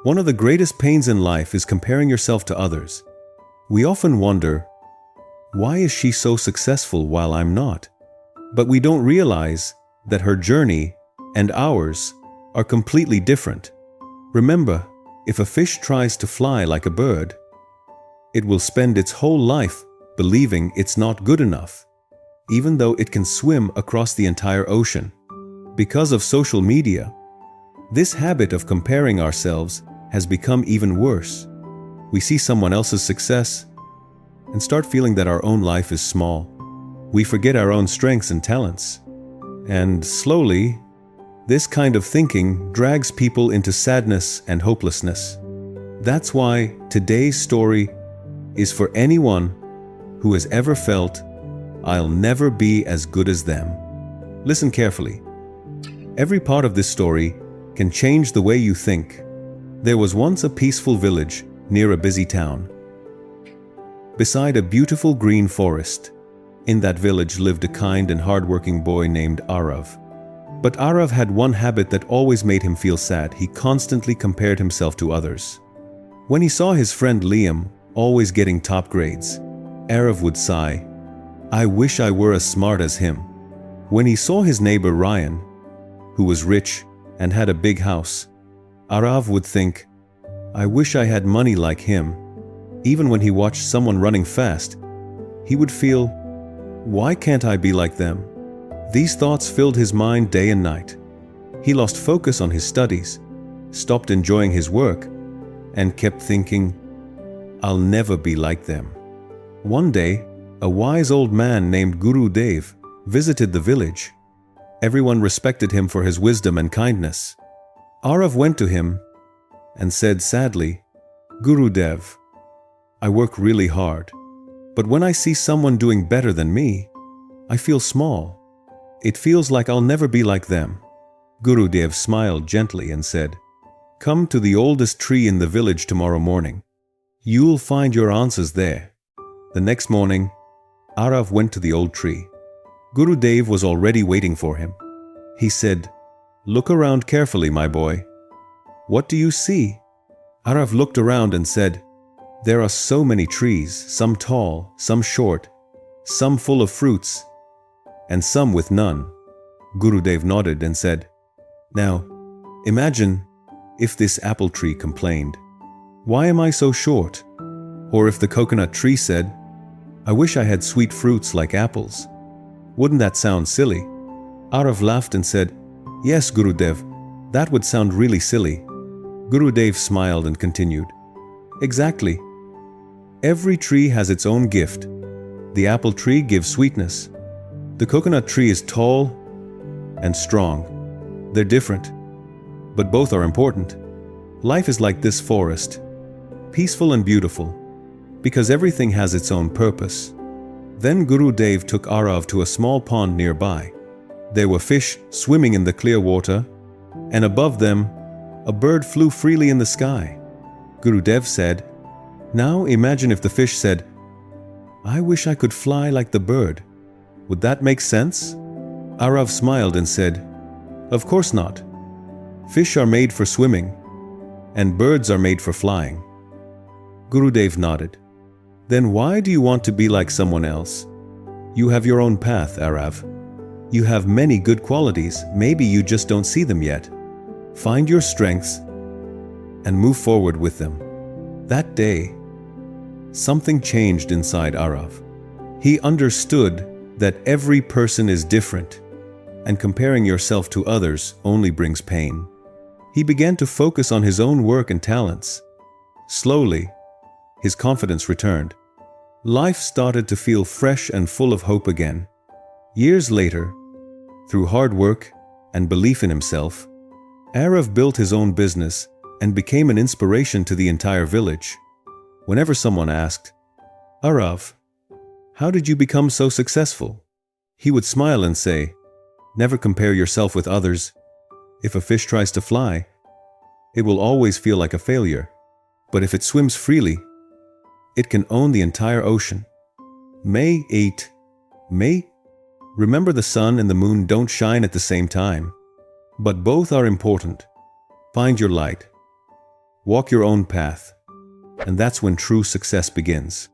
One of the greatest pains in life is comparing yourself to others. We often wonder, why is she so successful while I'm not? But we don't realize that her journey and ours are completely different. Remember, if a fish tries to fly like a bird, it will spend its whole life believing it's not good enough, even though it can swim across the entire ocean. Because of social media, this habit of comparing ourselves has become even worse. We see someone else's success and start feeling that our own life is small. We forget our own strengths and talents. And slowly, this kind of thinking drags people into sadness and hopelessness. That's why today's story is for anyone who has ever felt, "I'll never be as good as them." Listen carefully. Every part of this story can change the way you think. There was once a peaceful village near a busy town, beside a beautiful green forest. In that village lived a kind and hardworking boy named Arav. But Arav had one habit that always made him feel sad. He constantly compared himself to others. When he saw his friend Liam always getting top grades, Arav would sigh, "I wish I were as smart as him." When he saw his neighbor Ryan, who was rich and had a big house, Arav would think, "I wish I had money like him." Even when he watched someone running fast, he would feel, "Why can't I be like them?" These thoughts filled his mind day and night. He lost focus on his studies, stopped enjoying his work, and kept thinking, "I'll never be like them." One day, a wise old man named Guru Dev visited the village. Everyone respected him for his wisdom and kindness. Arav went to him and said sadly, "Guru Dev, I work really hard, but when I see someone doing better than me, I feel small. It feels like I'll never be like them." Guru Dev smiled gently and said, "Come to the oldest tree in the village tomorrow morning. You'll find your answers there." The next morning, Arav went to the old tree. Guru Dev was already waiting for him. He said, "Look around carefully, my boy. What do you see?" Arav looked around and said, "There are so many trees, some tall, some short, some full of fruits, and some with none." Gurudev nodded and said, "Now, imagine if this apple tree complained, 'Why am I so short?' Or if the coconut tree said, 'I wish I had sweet fruits like apples.' Wouldn't that sound silly?" Arav laughed and said, "Yes, Gurudev, that would sound really silly." Gurudev smiled and continued, "Exactly. Every tree has its own gift. The apple tree gives sweetness. The coconut tree is tall and strong. They're different, but both are important. Life is like this forest, peaceful and beautiful, because everything has its own purpose." Then Guru Dev took Arav to a small pond nearby. There were fish swimming in the clear water, and above them, a bird flew freely in the sky. Guru Dev said, "Now imagine if the fish said, 'I wish I could fly like the bird.' Would that make sense?" Arav smiled and said, "Of course not. Fish are made for swimming, and birds are made for flying." Gurudev nodded. "Then why do you want to be like someone else? You have your own path, Arav. You have many good qualities, maybe you just don't see them yet. Find your strengths and move forward with them." That day, something changed inside Arav. He understood that every person is different, and comparing yourself to others only brings pain. He began to focus on his own work and talents. Slowly, his confidence returned. Life started to feel fresh and full of hope again. Years later, through hard work and belief in himself, Arav built his own business and became an inspiration to the entire village. Whenever someone asked, "Arav, how did you become so successful?" he would smile and say, "Never compare yourself with others. If a fish tries to fly, it will always feel like a failure. But if it swims freely, it can own the entire ocean." May 8. May. Remember, the sun and the moon don't shine at the same time, but both are important. Find your light. Walk your own path. And that's when true success begins.